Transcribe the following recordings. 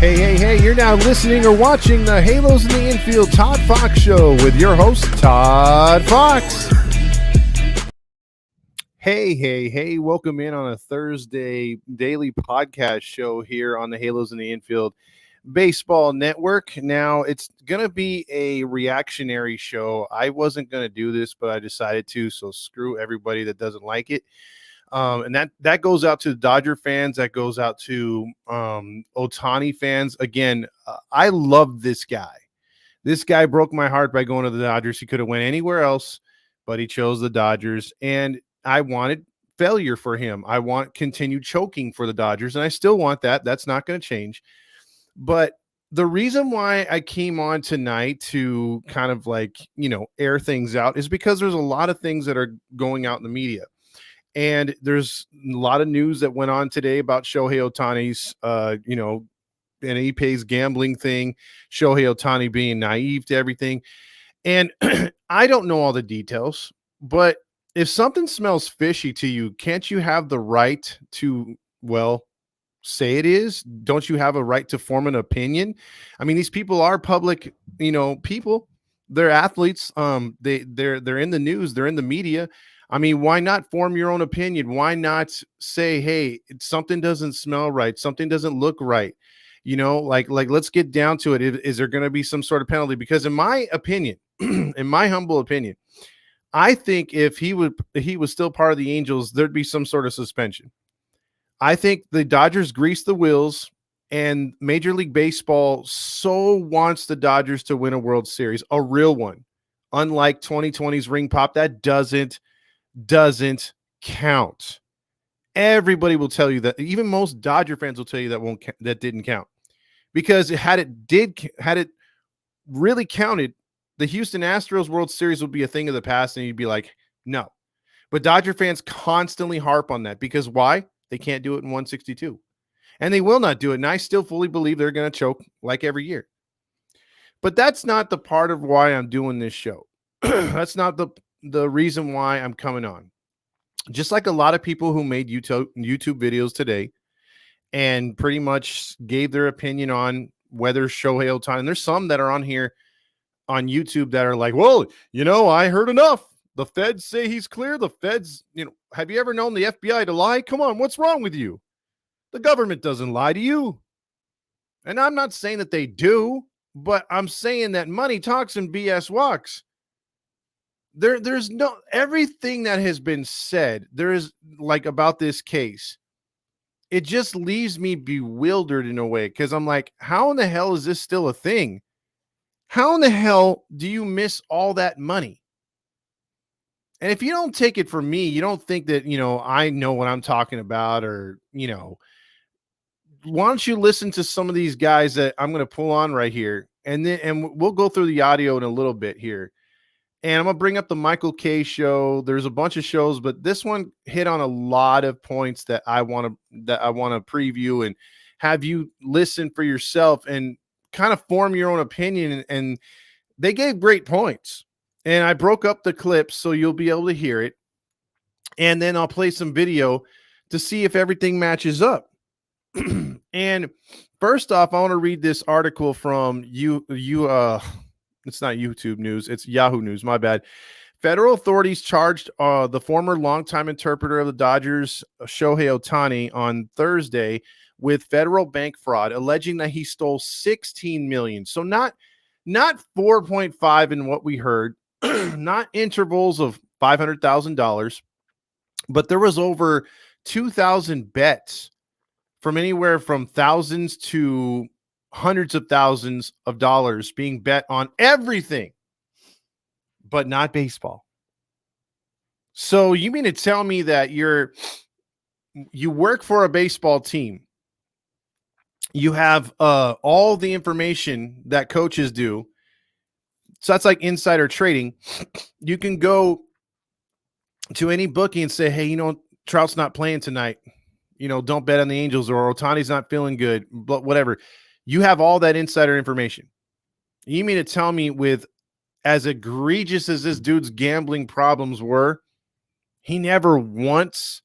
Hey, you're now listening or watching the Halos in the Infield Todd Fox Show with your host, Todd Fox. Hey, welcome in on a Thursday daily podcast show here on the Halos in the Infield Baseball Network. Now, it's going to be a reactionary show. I wasn't going to do this, but I decided to, so screw everybody that doesn't like it. And that goes out to the Dodger fans. That goes out to Otani fans. Again, I love this guy. This guy broke my heart by going to the Dodgers. He could have went anywhere else, but he chose the Dodgers. And I wanted failure for him. I want continued choking for the Dodgers, and I still want that. That's not going to change. But the reason why I came on tonight to kind of air things out is because there's a lot of things that are going out in the media. And there's a lot of news that went on today about Shohei Otani's, and Ippei's gambling thing, Shohei Otani being naive to everything. And I don't know all the details, but if something smells fishy to you, can't you have the right to, say it is? Don't you have a right to form an opinion? I mean, these people are public, people. They're athletes. They're in the news. They're in the media. I mean, why not form your own opinion? Why not say, hey, something doesn't smell right. Something doesn't look right. Let's get down to it. Is there going to be some sort of penalty? Because in my opinion, in my humble opinion, I think if he was still part of the Angels, there'd be some sort of suspension. I think the Dodgers grease the wheels, and Major League Baseball so wants the Dodgers to win a World Series, a real one. Unlike 2020's ring pop, that doesn't count. Everybody will tell you that. Even most Dodger fans will tell you that didn't count, because had it really counted, the Houston Astros World Series would be a thing of the past, and you'd be like, no. But Dodger fans constantly harp on that because why? They can't do it in 162, and they will not do it. And I still fully believe they're going to choke like every year. But that's not the part of why I'm doing this show. That's not the reason why I'm coming on. Just like a lot of people who made YouTube videos today and pretty much gave their opinion on whether Shohei Otani, and there's some that are on here on YouTube that are like, well, I heard enough. The feds say he's clear. The feds, have you ever known the FBI to lie? Come on, what's wrong with you? The government doesn't lie to you. And I'm not saying that they do, but I'm saying that money talks and BS walks. There's no, everything that has been said, there is about this case, it just leaves me bewildered in a way, because I'm like, how in the hell is this still a thing? How in the hell do you miss all that money? And if you don't take it from me, you don't think that, I know what I'm talking about, or, why don't you listen to some of these guys that I'm going to pull on right here, and we'll go through the audio in a little bit here. And I'm going to bring up the Michael K show. There's a bunch of shows, but this one hit on a lot of points that I want to preview and have you listen for yourself and kind of form your own opinion. And they gave great points. And I broke up the clips so you'll be able to hear it. And then I'll play some video to see if everything matches up. And first off, I want to read this article from it's not YouTube News, it's Yahoo News, my bad. Federal authorities charged the former longtime interpreter of the Dodgers, Shohei Otani, on Thursday with federal bank fraud, alleging that he stole $16 million. So not 4.5 in what we heard, not intervals of $500,000, but there was over 2,000 bets from anywhere from thousands to hundreds of thousands of dollars being bet on everything, but not baseball. So you mean to tell me that you work for a baseball team, you have all the information that coaches do, so that's like insider trading. You can go to any bookie and say, hey, Trout's not playing tonight, don't bet on the Angels, or Otani's not feeling good, but whatever. You have all that insider information. You mean to tell me, with as egregious as this dude's gambling problems were, he never once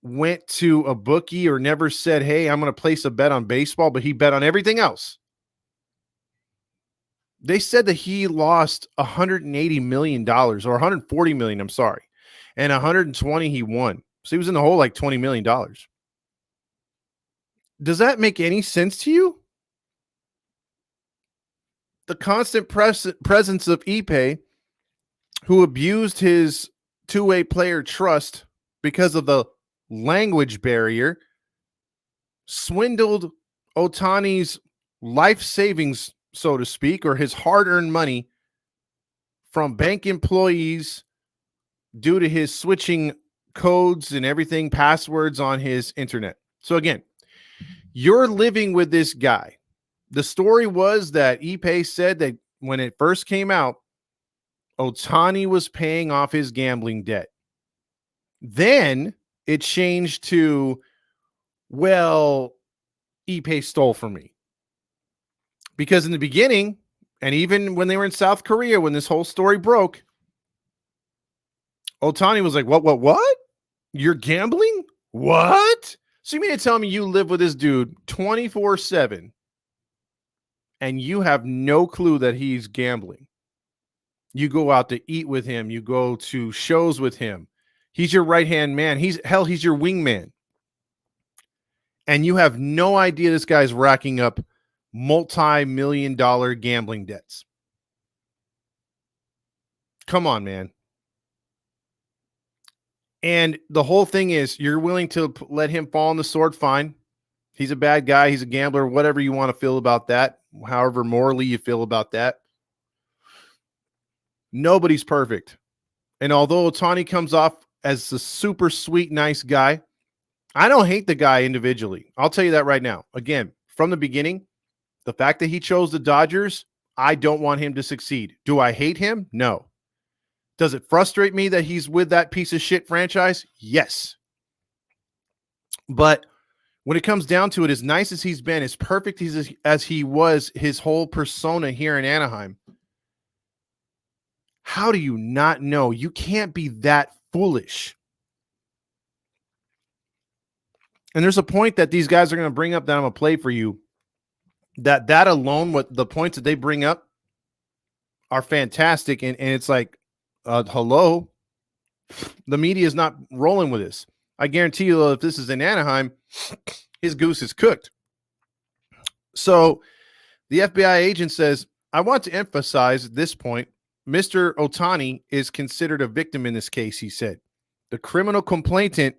went to a bookie or never said, hey, I'm going to place a bet on baseball, but he bet on everything else. They said that he lost $180 million or $140 million, I'm sorry, and 120 he won. So he was in the hole like $20 million. Does that make any sense to you? The constant presence of Ippei, who abused his two-way player trust because of the language barrier, swindled Otani's life savings, so to speak, or his hard-earned money from bank employees due to his switching codes and everything, passwords on his internet. So again, you're living with this guy. The story was that Ippei said that when it first came out, Otani was paying off his gambling debt. Then it changed to, well, Ippei stole from me. Because in the beginning, and even when they were in South Korea, when this whole story broke, Otani was like, what? You're gambling? What? So you mean to tell me you live with this dude 24/7 and you have no clue that he's gambling? You go out to eat with him. You go to shows with him. He's your right-hand man. He's your wingman. And you have no idea this guy's racking up multi-million-dollar gambling debts. Come on, man. And the whole thing is you're willing to let him fall on the sword, fine. He's a bad guy. He's a gambler, whatever you want to feel about that, however morally you feel about that. Nobody's perfect. And although Otani comes off as a super sweet, nice guy, I don't hate the guy individually. I'll tell you that right now. Again, from the beginning, the fact that he chose the Dodgers, I don't want him to succeed. Do I hate him? No. Does it frustrate me that he's with that piece of shit franchise? Yes. But when it comes down to it, as nice as he's been, as perfect as he was, his whole persona here in Anaheim, how do you not know? You can't be that foolish. And there's a point that these guys are going to bring up that I'm going to play for you. That alone, what the points that they bring up are fantastic. And it's like, hello, the media is not rolling with this. I guarantee you, if this is in Anaheim, his goose is cooked. So the FBI agent says, I want to emphasize at this point, Mr. Otani is considered a victim in this case, he said. The criminal complainant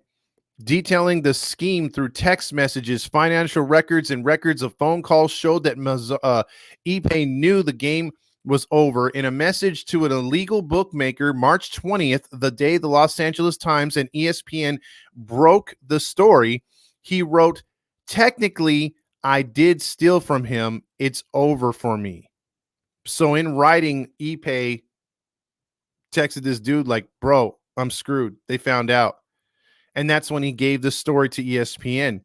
detailing the scheme through text messages, financial records, and records of phone calls showed that Ippei knew the game was over. In a message to an illegal bookmaker March 20th, the day the Los Angeles Times and ESPN broke the story, he wrote, technically, I did steal from him. It's over for me. So in writing, Ippei texted this dude like, bro, I'm screwed. They found out. And that's when he gave the story to ESPN.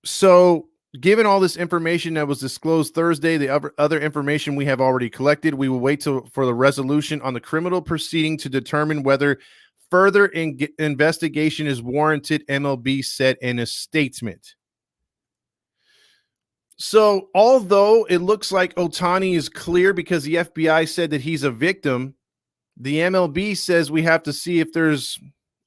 So given all this information that was disclosed Thursday, the other information we have already collected, we will wait for the resolution on the criminal proceeding to determine whether further investigation is warranted, MLB said in a statement. So although it looks like Otani is clear because the FBI said that he's a victim, the MLB says we have to see if there's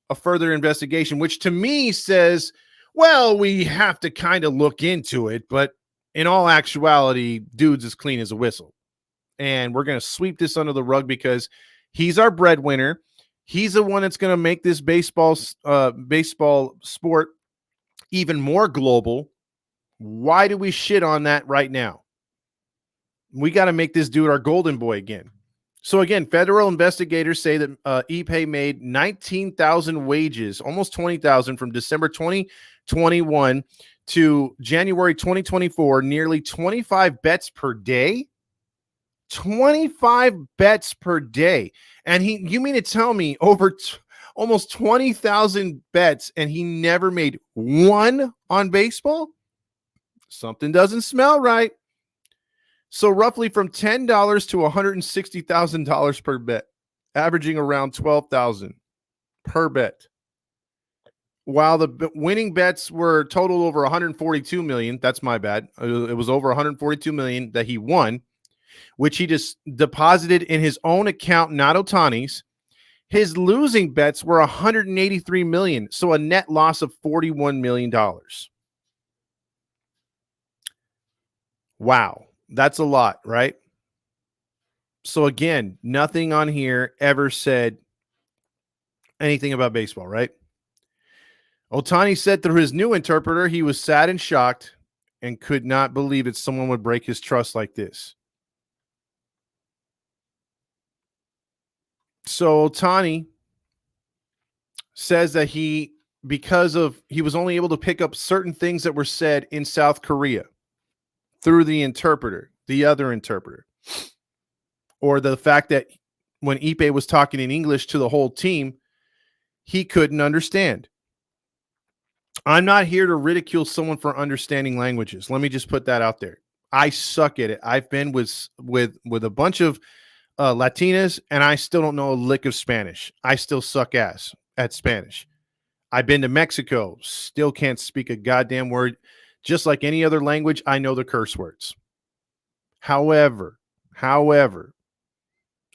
a further investigation, which to me says, well, we have to kind of look into it, but in all actuality, dude's as clean as a whistle. And we're going to sweep this under the rug because he's our breadwinner. He's the one that's going to make this baseball sport even more global. Why do we shit on that right now? We got to make this dude our golden boy again. So again, federal investigators say that Ippei made 19,000 wages, almost 20,000 from December 2021 to January 2024, nearly 25 bets per day. 25 bets per day. And you mean to tell me over almost 20,000 bets and he never made one on baseball? Something doesn't smell right. So roughly from $10 to $160,000 per bet, averaging around $12,000 per bet. while the winning bets were total over 142 million. That's my bad. It was over 142 million that he won, which he just deposited in his own account, not Otani's. His losing bets were 183 million, so a net loss of 41 million dollars. Wow, that's a lot, right? So again, nothing on here ever said anything about baseball, right? Otani said through his new interpreter he was sad and shocked and could not believe that someone would break his trust like this. So Otani says that he was only able to pick up certain things that were said in South Korea through the interpreter, the other interpreter, or the fact that when Ippei was talking in English to the whole team, he couldn't understand. I'm not here to ridicule someone for understanding languages. Let me just put that out there. I suck at it. I've been with a bunch of Latinas, and I still don't know a lick of Spanish. I still suck ass at Spanish. I've been to Mexico, still can't speak a goddamn word. Just like any other language, I know the curse words. However,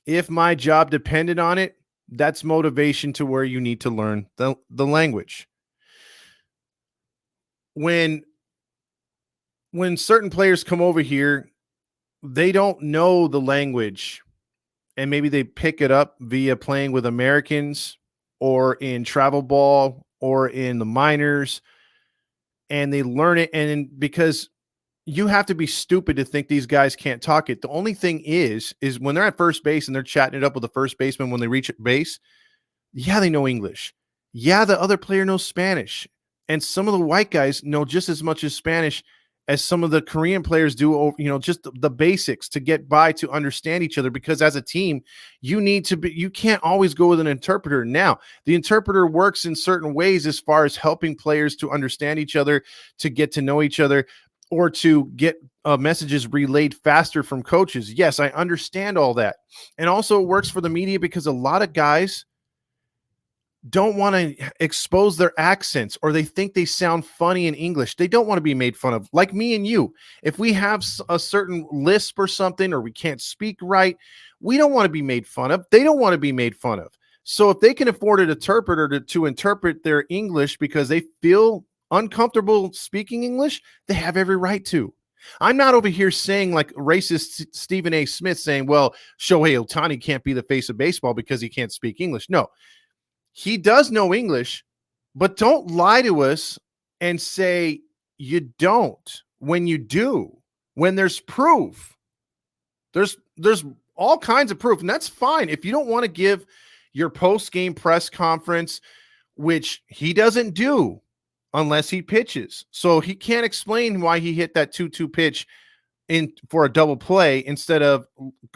if my job depended on it, that's motivation to where you need to learn the language. When certain players come over here, they don't know the language, and maybe they pick it up via playing with Americans or in travel ball or in the minors, and they learn it. And because you have to be stupid to think these guys can't talk it. The only thing is when they're at first base and they're chatting it up with the first baseman when they reach base, yeah, they know English. Yeah, the other player knows Spanish. And some of the white guys know just as much as Spanish as some of the Korean players do, just the basics to get by, to understand each other, because as a team, you can't always go with an interpreter. Now, the interpreter works in certain ways as far as helping players to understand each other, to get to know each other, or to get messages relayed faster from coaches. Yes, I understand all that. And also it works for the media because a lot of guys don't want to expose their accents, or they think they sound funny in English. They don't want to be made fun of, like me and you. If we have a certain lisp or something, or we can't speak right, we don't want to be made fun of. They don't want to be made fun of. So if they can afford an interpreter to interpret their English because they feel uncomfortable speaking English, they have every right to. I'm not over here saying like racist Stephen A. Smith saying, well, Shohei Otani can't be the face of baseball because he can't speak English. No. He does know English, but don't lie to us and say you don't when you do, when there's proof. There's all kinds of proof, and that's fine. If you don't want to give your post-game press conference, which he doesn't do unless he pitches. So he can't explain why he hit that 2-2 pitch for a double play instead of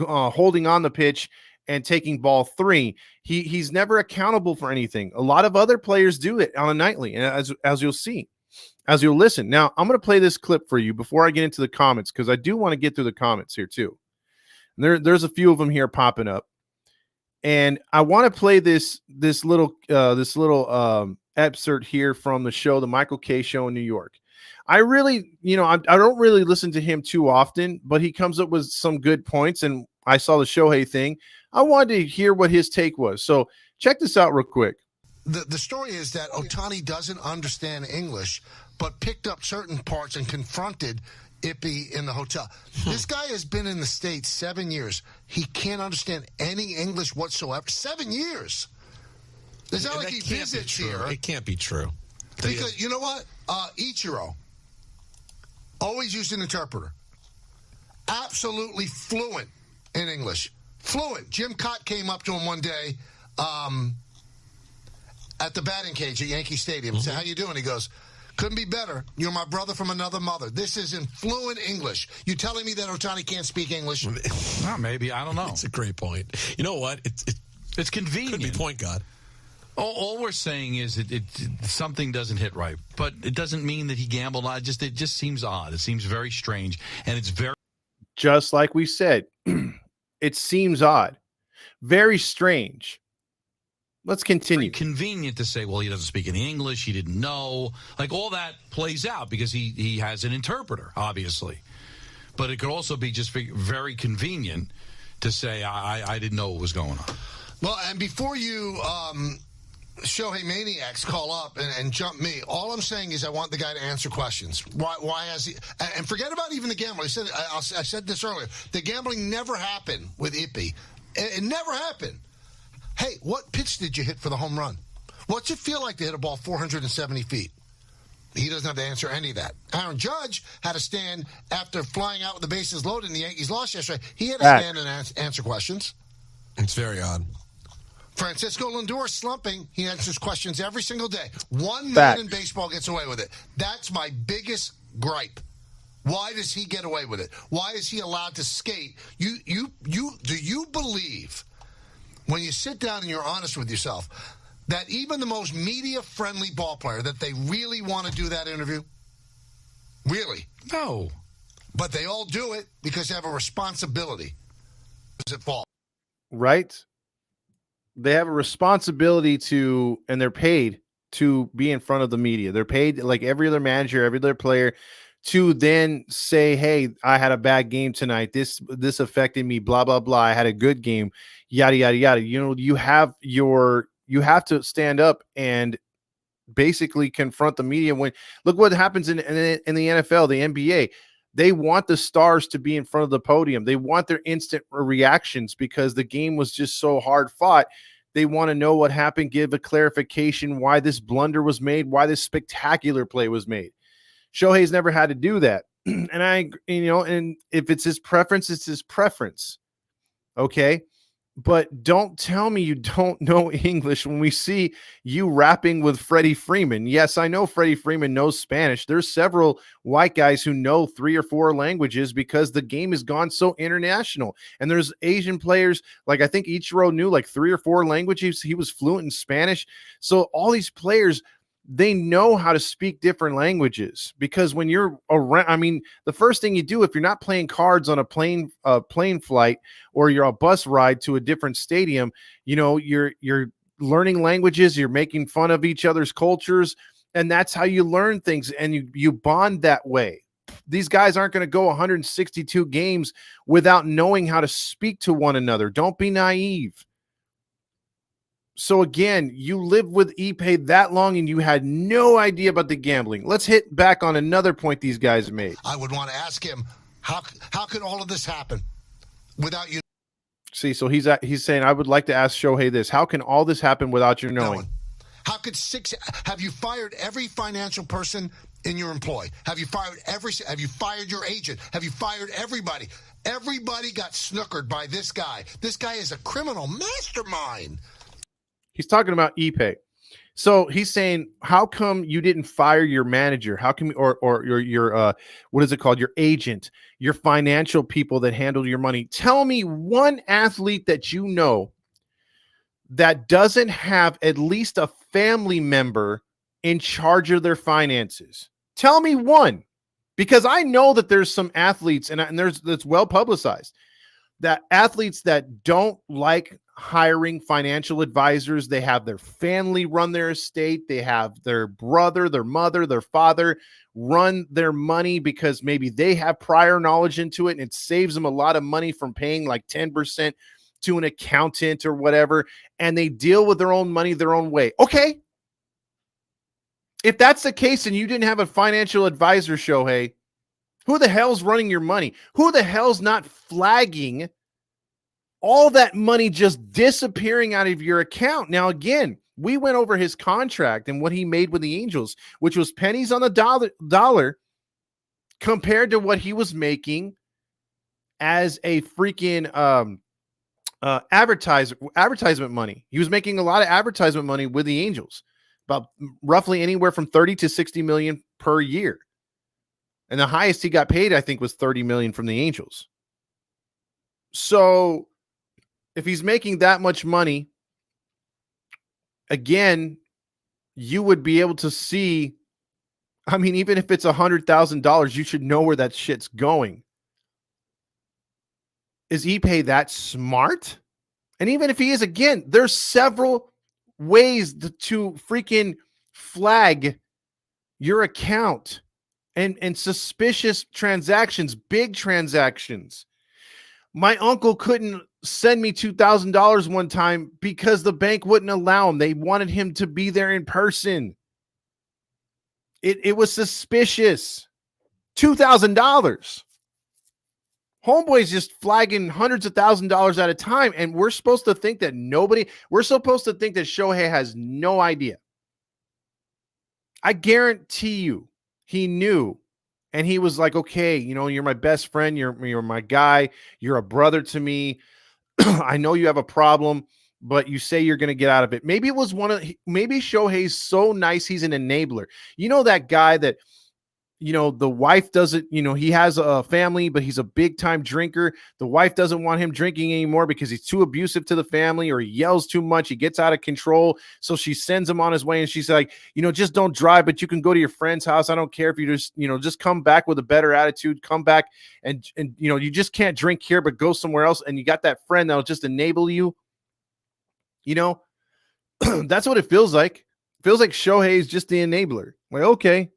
holding on the pitch and taking ball 3. He's never accountable for anything. A lot of other players do it on a nightly, and as you'll see, as you'll listen. Now, I'm going to play this clip for you before I get into the comments, because I do want to get through the comments here too. There's a few of them here popping up, and I want to play this little excerpt here from the show, the Michael Kay Show in New York. I really, I don't really listen to him too often, but he comes up with some good points, and I saw the Shohei thing. I wanted to hear what his take was. So check this out real quick. The story is that Otani doesn't understand English, but picked up certain parts and confronted Ippei in the hotel. This guy has been in the States 7 years. He can't understand any English whatsoever. 7 years. It's not like he visits here. It can't be true. Because you know what? Ichiro always used an interpreter. Absolutely fluent in English. Fluent. Jim Cott came up to him one day at the batting cage at Yankee Stadium and said, how you doing? He goes, couldn't be better. You're my brother from another mother. This is in fluent English. You telling me that Otani can't speak English? Well, maybe. I don't know. It's a great point. You know what? It's convenient. Could be point God. All we're saying is something doesn't hit right, but it doesn't mean that he gambled. It just seems odd. It seems very strange, and it's very... Just like we said, it seems odd, very strange. Let's very continue. convenient to say, well, he doesn't speak any English, he didn't know. Like, all that plays out because he has an interpreter, obviously. But it could also be just very convenient to say, I didn't know what was going on. Well, and before you Shohei maniacs call up and jump me, all I'm saying is I want the guy to answer questions. Why has he? And forget about even the gambling. I said this earlier. The gambling never happened with Ippei. It never happened. Hey, what pitch did you hit for the home run? What's it feel like to hit a ball 470 feet? He doesn't have to answer any of that. Aaron Judge had to stand after flying out with the bases loaded and the Yankees lost yesterday. He had to stand and answer questions. It's very odd. Francisco Lindor slumping. He answers questions every single day. One man in baseball gets away with it. That's my biggest gripe. Why does he get away with it? Why is he allowed to skate? Do you believe, when you sit down and you're honest with yourself, that even the most media-friendly ball player, that they really want to do that interview? Really? No. But they all do it because they have a responsibility. Does it fall? Right? They have a responsibility to, and they're paid to be in front of the media. They're paid like every other manager, every other player, to then say, hey, I had a bad game tonight. This affected me, blah, blah, blah. I had a good game, yada, yada, yada. You know, you have to stand up and basically confront the media. When look what happens in the NFL, the NBA. They want the stars to be in front of the podium. They want their instant reactions because the game was just so hard fought. They want to know what happened, give a clarification, why this blunder was made, why this spectacular play was made. Shohei's never had to do that. And and if it's his preference, it's his preference. Okay. But don't tell me you don't know English when we see you rapping with Freddie Freeman. Yes, I know Freddie Freeman knows Spanish. There's several white guys who know 3 or 4 languages because the game has gone so international. And there's Asian players, like I think Ichiro knew like 3 or 4 languages. He was fluent in Spanish. So all these players, they know how to speak different languages because when you're around, I mean, the first thing you do if you're not playing cards on a plane flight or you're a bus ride to a different stadium, you know, you're learning languages, you're making fun of each other's cultures, and that's how you learn things and you bond that way. These guys aren't going to go 162 games without knowing how to speak to one another. Don't be naive. So again, you lived with Ippei that long and you had no idea about the gambling. Let's hit back on another point these guys made. I would want to ask him, how could all of this happen without you? See, so he's saying, I would like to ask Shohei this. How can all this happen without you knowing? How could have you fired every financial person in your employ? Have you fired your agent? Have you fired everybody? Everybody got snookered by this guy. This guy is a criminal mastermind. He's talking about Ippei. So he's saying, how come you didn't fire your manager? How come, or your what is it called? Your agent, your financial people that handle your money. Tell me one athlete that you know that doesn't have at least a family member in charge of their finances. Tell me one, because I know that there's some athletes, and that's well publicized, that athletes that don't like hiring financial advisors. They have their family run their estate. They have their brother, their mother, their father run their money because maybe they have prior knowledge into it and it saves them a lot of money from paying like 10% to an accountant or whatever. And they deal with their own money their own way. Okay. If that's the case and you didn't have a financial advisor, Shohei, who the hell's running your money? Who the hell's not flagging all that money just disappearing out of your account? Now, again, we went over his contract and what he made with the Angels, which was pennies on the dollar compared to what he was making as a freaking advertisement money. He was making a lot of advertisement money with the Angels, about roughly anywhere from 30 to 60 million per year. And the highest he got paid, I think, was 30 million from the Angels. So if he's making that much money, again, you would be able to see, I mean, even if it's $100,000, you should know where that shit's going. Is Ippei that smart? And even if he is, again, there's several ways to freaking flag your account and suspicious transactions, big transactions. My uncle couldn't send me $2,000 one time because the bank wouldn't allow him. They wanted him to be there in person. It was suspicious. $2,000. Homeboy's just flagging hundreds of $1,000s at a time, and we're supposed to think that we're supposed to think that Shohei has no idea. I guarantee you he knew, and he was like, okay, you're my best friend, you're my guy, you're a brother to me. I know you have a problem, but you say you're going to get out of it. Maybe it was maybe Shohei's so nice he's an enabler. You know that guy that the wife doesn't, he has a family, but he's a big time drinker. The wife doesn't want him drinking anymore because he's too abusive to the family, or he yells too much. He gets out of control. So she sends him on his way, and she's like, just don't drive, but you can go to your friend's house. I don't care if you just come back with a better attitude, come back and you just can't drink here, but go somewhere else. And you got that friend that'll just enable you. That's what it feels like. It feels like Shohei is just the enabler. Like, okay,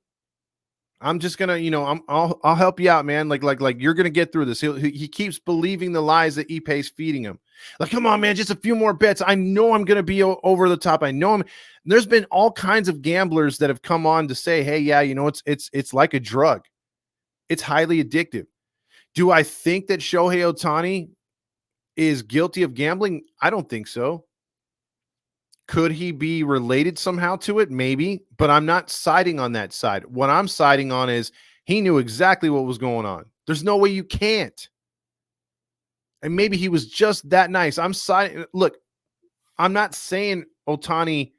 I'm just gonna, I'll help you out, man. Like you're gonna get through this. He keeps believing the lies that Ippei's feeding him. Like, come on, man, just a few more bets. I know I'm gonna be over the top. I know there's been all kinds of gamblers that have come on to say, hey, yeah, it's like a drug. It's highly addictive. Do I think that Shohei Otani is guilty of gambling? I don't think so. Could he be related somehow to it? Maybe, but I'm not siding on that side. What I'm siding on is he knew exactly what was going on. There's no way you can't. And maybe he was just that nice. Look, I'm not saying Otani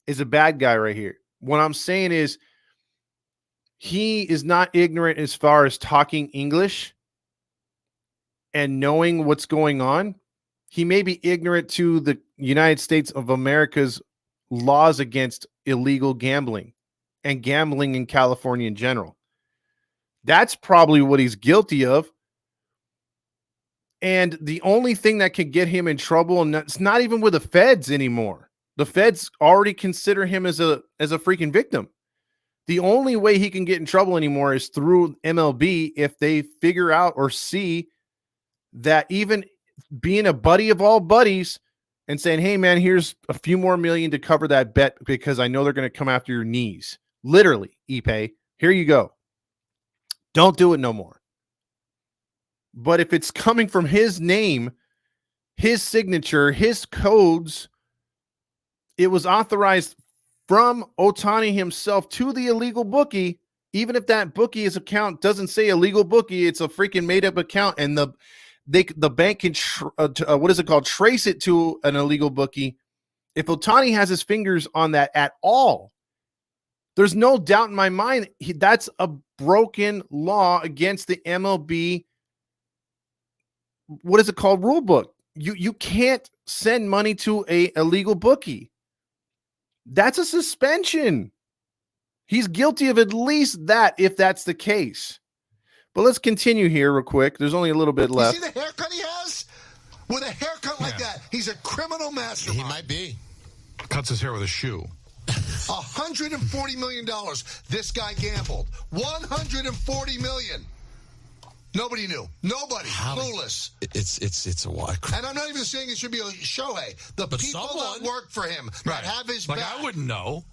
is a bad guy right here. What I'm saying is he is not ignorant as far as talking English and knowing what's going on. He may be ignorant to the United States of America's laws against illegal gambling and gambling in California in general. That's probably what he's guilty of. And the only thing that can get him in trouble, and it's not even with the feds anymore. The feds already consider him as a freaking victim. The only way he can get in trouble anymore is through MLB if they figure out or see that even being a buddy of all buddies and saying, hey, man, here's a few more million to cover that bet because I know they're going to come after your knees. Literally, Ippei, here you go. Don't do it no more. But if it's coming from his name, his signature, his codes, it was authorized from Otani himself to the illegal bookie. Even if that bookie's account doesn't say illegal bookie, it's a freaking made up account, and the bank can trace it to an illegal bookie. If Otani has his fingers on that at all, there's no doubt in my mind that's a broken law against the MLB. What is it called? Rule book. You can't send money to a illegal bookie. That's a suspension. He's guilty of at least that, if that's the case. But let's continue here real quick. There's only a little bit left. You see the haircut he has? With a haircut like that, he's a criminal mastermind. He might be. Cuts his hair with a shoe. $140 million. This guy gambled. $140 million. Nobody knew. Nobody. Clueless. It's a lot. And I'm not even saying it should be a Shohei. The people that work for him that have his back. I wouldn't know.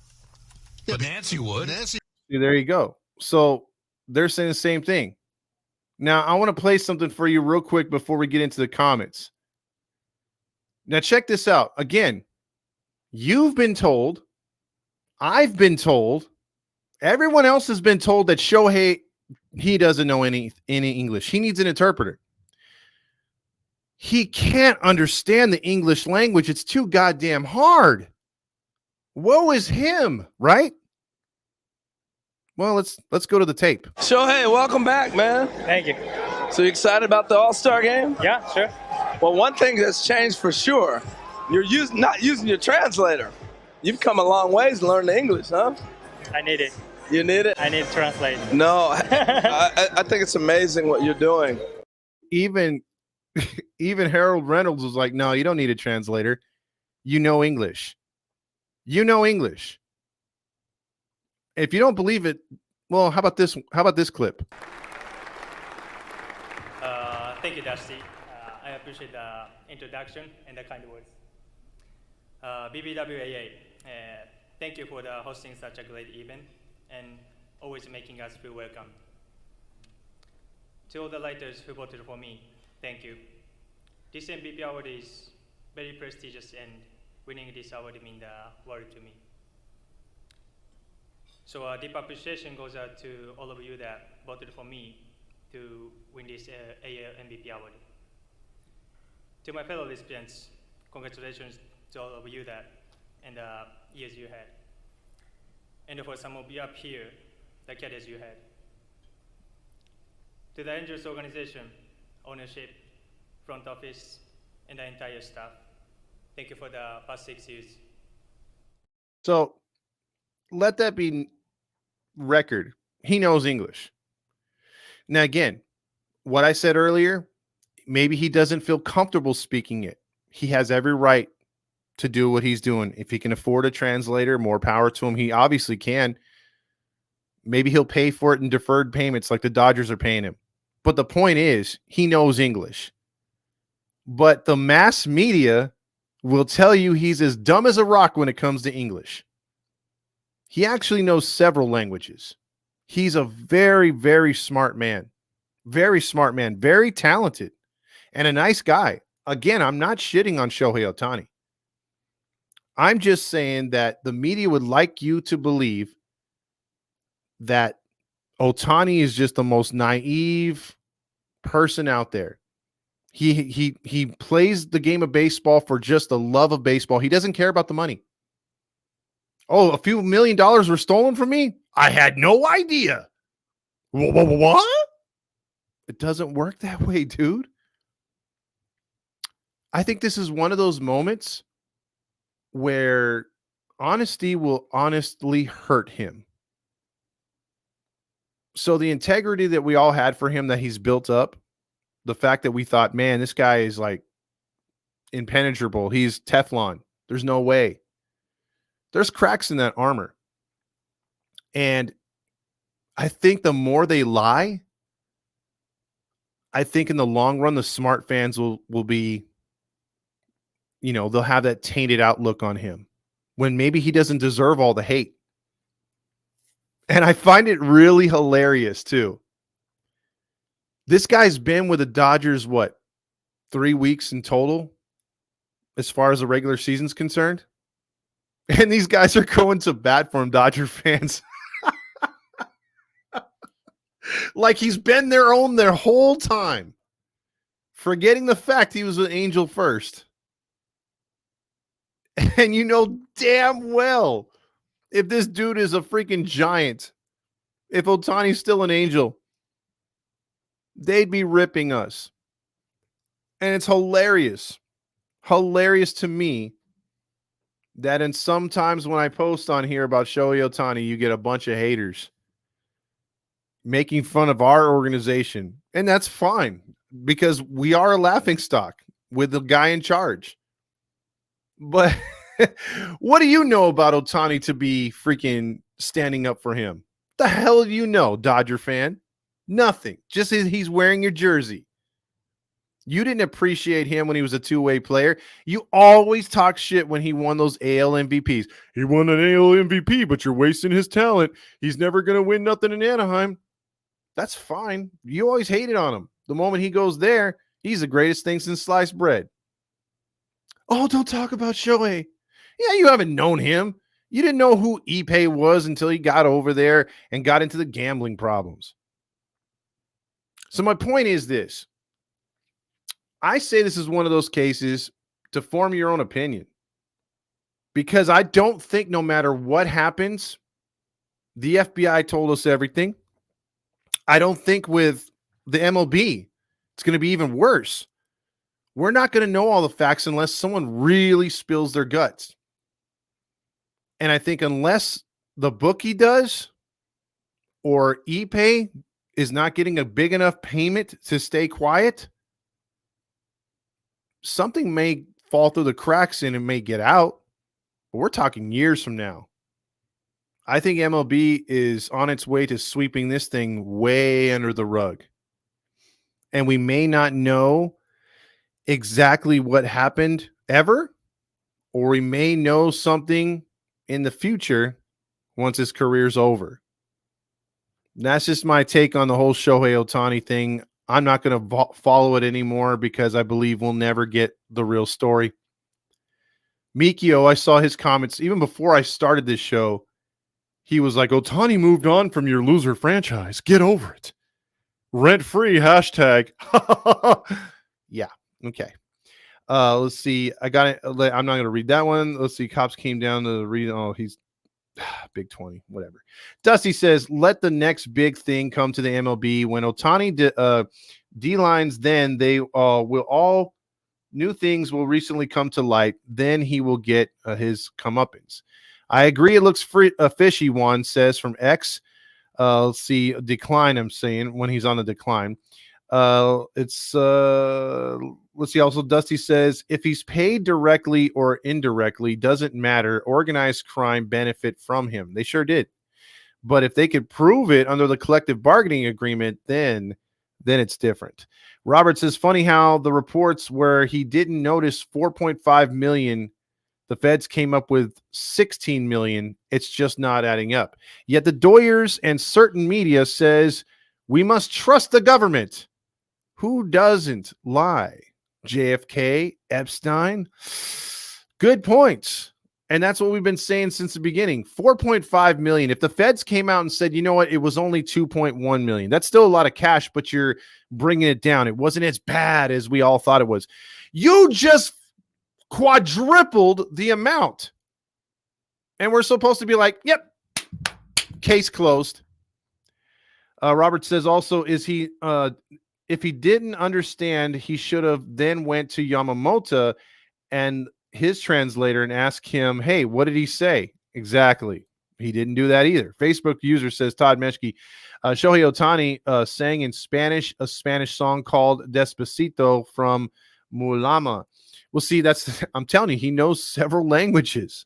But Nancy would. Nancy. There you go. So they're saying the same thing. Now, I want to play something for you real quick before we get into the comments. Now, check this out. Again, you've been told, I've been told, everyone else has been told that Shohei, he doesn't know any English. He needs an interpreter. He can't understand the English language. It's too goddamn hard. Woe is him, right? Well, let's go to the tape. Shohei, welcome back, man. Thank you. So you excited about the All-Star game? Yeah, sure. Well, one thing that's changed for sure, you're not using your translator. You've come a long ways to learn the English, huh? I need it. You need it? I need to translate. No, I think it's amazing what you're doing. Even Harold Reynolds was like, no, you don't need a translator. You know English. You know English. If you don't believe it, well, how about this? How about this clip? Thank you, Dusty. I appreciate the introduction and the kind words. BBWAA, thank you for hosting such a great event and always making us feel welcome. To all the writers who voted for me, thank you. This MVP award is very prestigious, and winning this award means the world to me. So a deep appreciation goes out to all of you that voted for me to win this AL MVP award. To my fellow recipients, congratulations to all of you that and the years you had. And for some of you up here, the careers you had. To the Angels organization, ownership, front office, and the entire staff, thank you for the past 6 years. So let that be record. He knows English. Now, again, what I said earlier, maybe he doesn't feel comfortable speaking it. He has every right to do what he's doing. If he can afford a translator, more power to him. He obviously can. Maybe he'll pay for it in deferred payments like the Dodgers are paying him. But the point is, he knows English. But the mass media will tell you he's as dumb as a rock when it comes to English. He actually knows several languages. He's a very, very smart man. Very smart man. Very talented. And a nice guy. Again, I'm not shitting on Shohei Otani. I'm just saying that the media would like you to believe that Otani is just the most naive person out there. He plays the game of baseball for just the love of baseball. He doesn't care about the money. Oh, a few $1 million were stolen from me? I had no idea. What? It doesn't work that way, dude. I think this is one of those moments where honesty will honestly hurt him. So the integrity that we all had for him that he's built up, the fact that we thought, man, this guy is like impenetrable. He's Teflon. There's no way. There's cracks in that armor. And I think the more they lie, I think in the long run, the smart fans will be, you know, they'll have that tainted outlook on him when maybe he doesn't deserve all the hate. And I find it really hilarious too. This guy's been with the Dodgers, what, 3 weeks in total, as far as the regular season's concerned? And these guys are going to bat for him, Dodger fans. Like he's been their own their whole time. Forgetting the fact he was an Angel first. And you know damn well, if this dude is a freaking Giant, if Otani's still an Angel, they'd be ripping us. And it's hilarious. Hilarious to me that in sometimes when I post on here about Shohei Otani, you get a bunch of haters making fun of our organization. And that's fine because we are a laughingstock with the guy in charge. But what do you know about Otani to be freaking standing up for him? The hell do you know, Dodger fan? Nothing. Just he's wearing your jersey. You didn't appreciate him when he was a two-way player. You always talk shit when he won those AL MVPs. He won an AL MVP, but you're wasting his talent. He's never going to win nothing in Anaheim. That's fine. You always hated on him. The moment he goes there, he's the greatest thing since sliced bread. Oh, don't talk about Shohei. Yeah, you haven't known him. You didn't know who Ippei was until he got over there and got into the gambling problems. So my point is this. I say this is one of those cases to form your own opinion. Because I don't think no matter what happens, the FBI told us everything. I don't think with the MLB, it's going to be even worse. We're not going to know all the facts unless someone really spills their guts. And I think unless the bookie does or Ippei is not getting a big enough payment to stay quiet, something may fall through the cracks and it may get out. but we're talking years from now. I think MLB is on its way to sweeping this thing way under the rug. And we may not know exactly what happened ever, or we may know something in the future once his career's over. That's just my take on the whole Shohei Otani thing. I'm not going to follow it anymore because I believe we'll never get the real story. Mikio, I saw his comments even before I started this show. He was like, Otani moved on from your loser franchise. Get over it. Rent free hashtag. Yeah. Okay. Let's see. I got it. I'm not going to read that one. Let's see. Cops came down to read. Oh, he's big 20, whatever. Dusty says, let the next big thing come to the MLB. When Otani D-lines, then they will all new things will recently come to light. Then he will get his comeuppance. I agree. It looks fishy, Juan says from X. Let's see. Decline, I'm saying, when he's on the decline. Let's see. Also, Dusty says, if he's paid directly or indirectly, doesn't matter. Organized crime benefit from him. They sure did. But if they could prove it under the collective bargaining agreement, then it's different. Robert says, funny how the reports where he didn't notice 4.5 million, the feds came up with 16 million. It's just not adding up. Yet the Doyers and certain media says we must trust the government. Who doesn't lie? JFK, Epstein. Good points. And that's what we've been saying since the beginning. 4.5 million. If the feds came out and said, you know what, it was only 2.1 million. That's still a lot of cash, but you're bringing it down. It wasn't as bad as we all thought it was. You just quadrupled the amount. And we're supposed to be like, yep, case closed. Robert says also, is he if he didn't understand, he should have then went to Yamamoto and his translator and asked him, hey, what did he say? Exactly. He didn't do that either. Facebook user says, Todd Meshke, Shohei Otani sang in Spanish, a Spanish song called Despacito from Mulama. Well, see, I'm telling you, he knows several languages.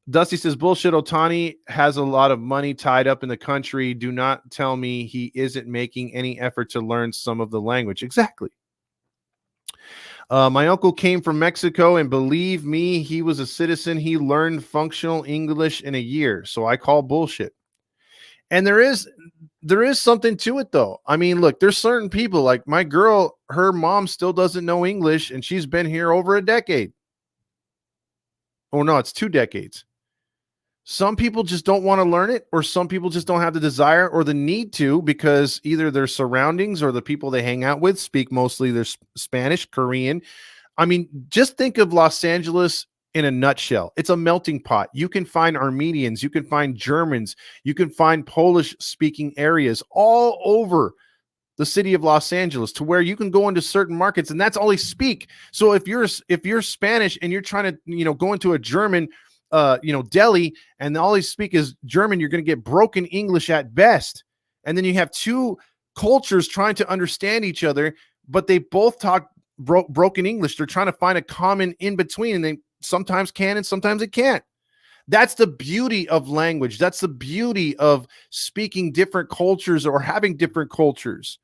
Dusty says, bullshit. Otani has a lot of money tied up in the country. Do not tell me he isn't making any effort to learn some of the language. Exactly. My uncle came from Mexico, and believe me, he was a citizen. He learned functional English in a year. So I call bullshit. And there is something to it, though. I mean, look, there's certain people like my girl, her mom still doesn't know English, and she's been here over a decade. Oh, no, it's 2 decades. Some people just don't want to learn it, or some people just don't have the desire or the need to because either their surroundings or the people they hang out with speak mostly their Spanish, Korean. I mean, just think of Los Angeles in a nutshell. It's a melting pot. You can find Armenians, you can find Germans, you can find Polish-speaking areas all over the city of Los Angeles to where you can go into certain markets and that's all they speak. So if you're Spanish and you're trying to, go into a German deli and all they speak is German, you're going to get broken English at best. And then you have 2 cultures trying to understand each other, but they both talk broken English. They're trying to find a common in between, and they sometimes can and sometimes it can't. That's the beauty of language. That's the beauty of speaking different cultures or having different cultures.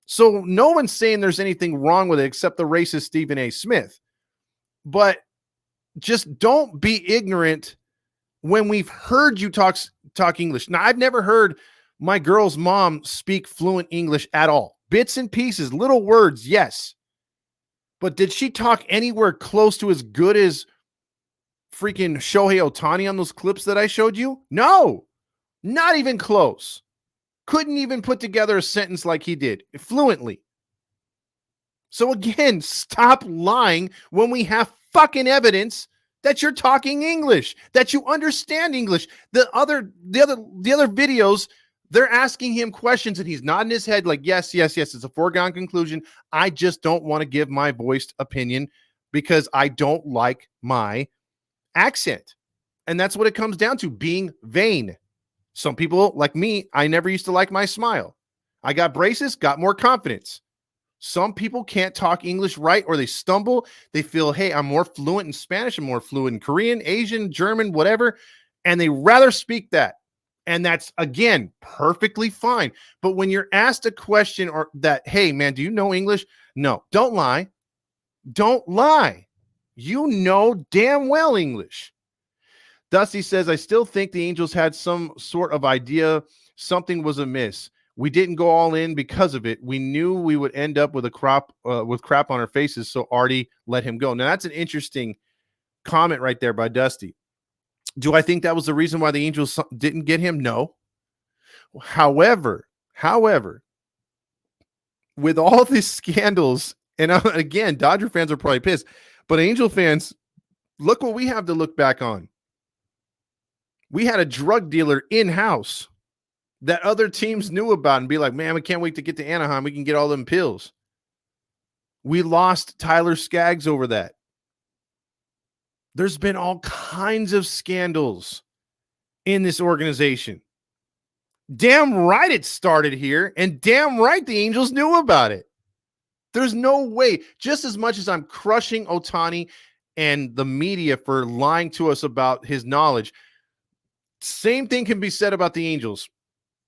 So no one's saying there's anything wrong with it except the racist Stephen A. Smith. But just don't be ignorant when we've heard you talk English. Now, I've never heard my girl's mom speak fluent English at all. Bits and pieces, little words, yes. But did she talk anywhere close to as good as freaking Shohei Otani on those clips that I showed you? No, not even close. Couldn't even put together a sentence like he did fluently. So again, stop lying when we have fucking evidence that you're talking English, that you understand English. The other videos, they're asking him questions and he's nodding his head like, yes, it's a foregone conclusion. I just don't want to give my voiced opinion because I don't like my accent. And that's what it comes down to, being vain. Some people like me, I never used to like my smile. I got braces, got more confidence. Some people can't talk English right, or they stumble. They feel, hey, I'm more fluent in Spanish, I'm more fluent in Korean, Asian, German, whatever. And they rather speak that. And that's, again, perfectly fine. But when you're asked a question or that, hey, man, do you know English? No, don't lie. Don't lie. You know damn well English. Dusty says, I still think the Angels had some sort of idea something was amiss. We didn't go all in because of it. We knew we would end up with crap on our faces, so Artie let him go. Now, that's an interesting comment right there by Dusty. Do I think that was the reason why the Angels didn't get him? No. However, with all these scandals, and again, Dodger fans are probably pissed, but Angel fans, look what we have to look back on. We had a drug dealer in-house that other teams knew about and be like, man, we can't wait to get to Anaheim. We can get all them pills. We lost Tyler Skaggs over that. There's been all kinds of scandals in this organization. Damn right it started here, and damn right the Angels knew about it. There's no way. Just as much as I'm crushing Otani and the media for lying to us about his knowledge, same thing can be said about the Angels.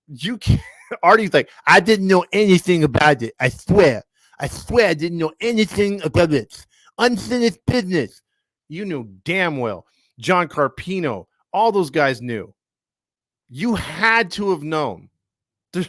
You can't. Artie's like, I didn't know anything about it. I swear I didn't know anything about it. Unfinished business. You knew damn well. John Carpino, all those guys knew. You had to have known. They're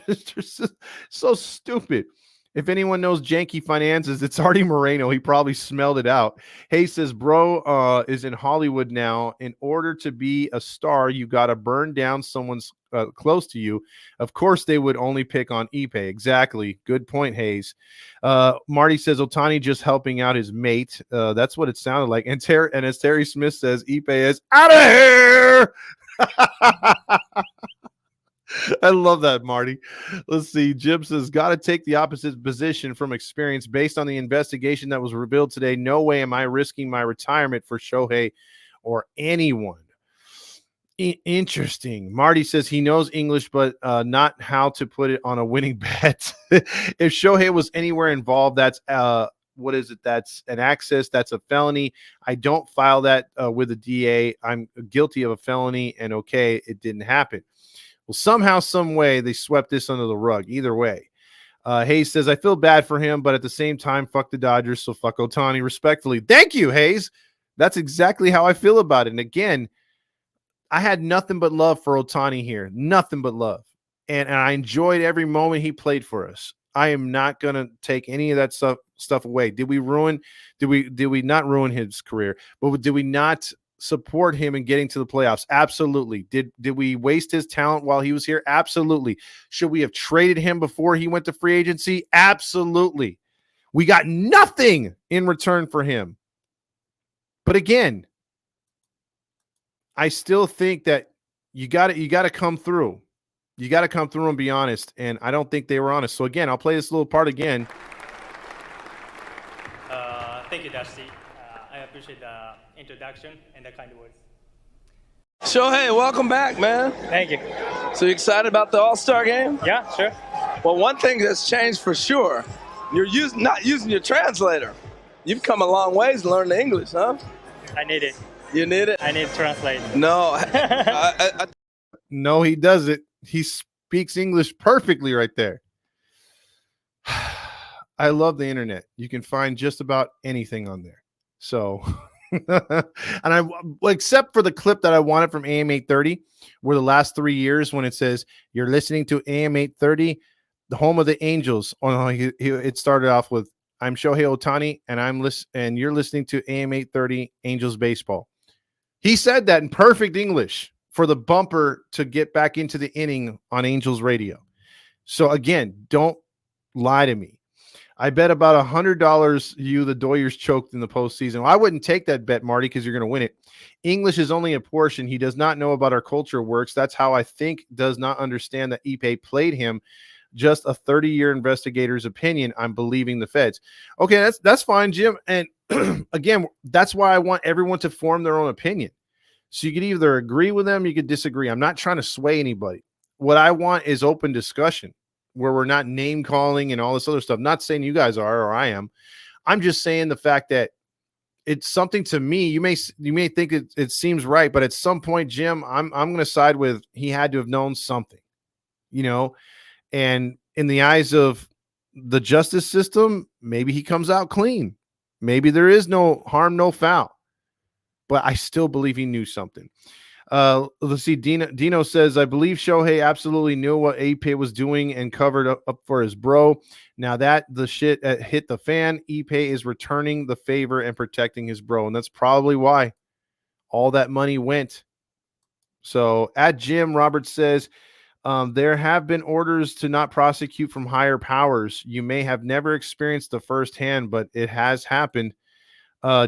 so stupid. If anyone knows janky finances, it's Artie Moreno. He probably smelled it out. Hey says, bro is in Hollywood now. In order to be a star, you got to burn down someone's close to you. Of course, they would only pick on Ippei. Exactly. Good point, Hayes. Marty says, Otani just helping out his mate. That's what it sounded like. And as Terry Smith says, Ippei is out of here. I love that, Marty. Let's see. Jim says, got to take the opposite position from experience based on the investigation that was revealed today. No way am I risking my retirement for Shohei or anyone. Interesting. Marty says he knows English, but not how to put it on a winning bet. If Shohei was anywhere involved, that's what is it? That's an access. That's a felony. I don't file that with the DA. I'm guilty of a felony, and okay, it didn't happen. Well, somehow, some way, they swept this under the rug. Either way. Hayes says, I feel bad for him, but at the same time, fuck the Dodgers, so fuck Otani respectfully. Thank you, Hayes. That's exactly how I feel about it. And again, I had nothing but love for Otani here. Nothing but love. And I enjoyed every moment he played for us. I am not going to take any of that stuff away. Did we not ruin his career? But did we not support him in getting to the playoffs? Absolutely. Did we waste his talent while he was here? Absolutely. Should we have traded him before he went to free agency? Absolutely. We got nothing in return for him. But again, I still think that you got to come through. You got to come through and be honest, and I don't think they were honest. So again, I'll play this little part again. Thank you, Dusty. I appreciate the introduction and the kind words. Shohei, welcome back, man. Thank you. So you excited about the All-Star game? Yeah, sure. Well, one thing that's changed for sure, you're not using your translator. You've come a long ways to learn the English, huh? I need it. You need it? I need to translate. No. No, he doesn't. He speaks English perfectly right there. I love the internet. You can find just about anything on there. So, and except for the clip that I wanted from AM 830, where the last 3 years when it says you're listening to AM 830, the home of the Angels. It started off with, I'm Shohei Otani, and you're listening to AM 830 Angels baseball. He said that in perfect English for the bumper to get back into the inning on Angels radio. So again, don't lie to me. I bet about $100 the Doyers choked in the postseason. Well, I wouldn't take that bet, Marty, because you're going to win it. English is only a portion. He does not know about our culture works. That's how I think does not understand that Ippei played him. Just a 30-year investigator's opinion. I'm believing the feds. Okay, that's fine, Jim. And again, that's why I want everyone to form their own opinion. So you could either agree with them, you could disagree. I'm not trying to sway anybody. What I want is open discussion. where we're not name calling and all this other stuff. Not saying you guys are or I am. I'm just saying the fact that it's something to me. You may think it seems right, but at some point, Jim, I'm going to side with he had to have known something, you know. And in the eyes of the justice system, maybe he comes out clean. Maybe there is no harm, no foul. But I still believe he knew something. Let's see. Dino says, I believe Shohei absolutely knew what Ippei was doing and covered up for his bro. Now that the shit hit the fan, Ippei is returning the favor and protecting his bro. And that's probably why all that money went. So at Jim, Robert says, there have been orders to not prosecute from higher powers. You may have never experienced the firsthand, but it has happened.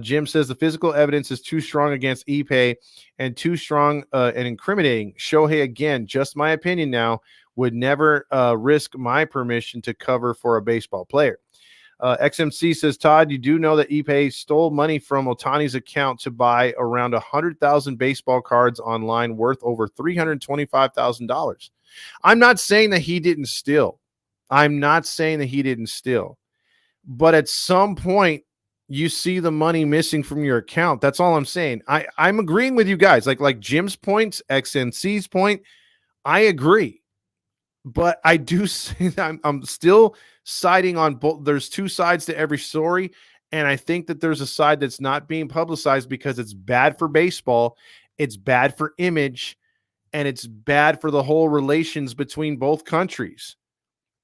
Jim says the physical evidence is too strong against Ippei and too strong and incriminating. Shohei, again, just my opinion now, would never risk my permission to cover for a baseball player. XMC says, Todd, you do know that Ippei stole money from Otani's account to buy around 100,000 baseball cards online worth over $325,000. I'm not saying that he didn't steal. But at some point, you see the money missing from your account. That's all I'm saying. I'm agreeing with you guys. Like Jim's points, XNC's point, I agree. But I do say that I'm still siding on both. There's two sides to every story. And I think that there's a side that's not being publicized because it's bad for baseball. It's bad for image. And it's bad for the whole relations between both countries.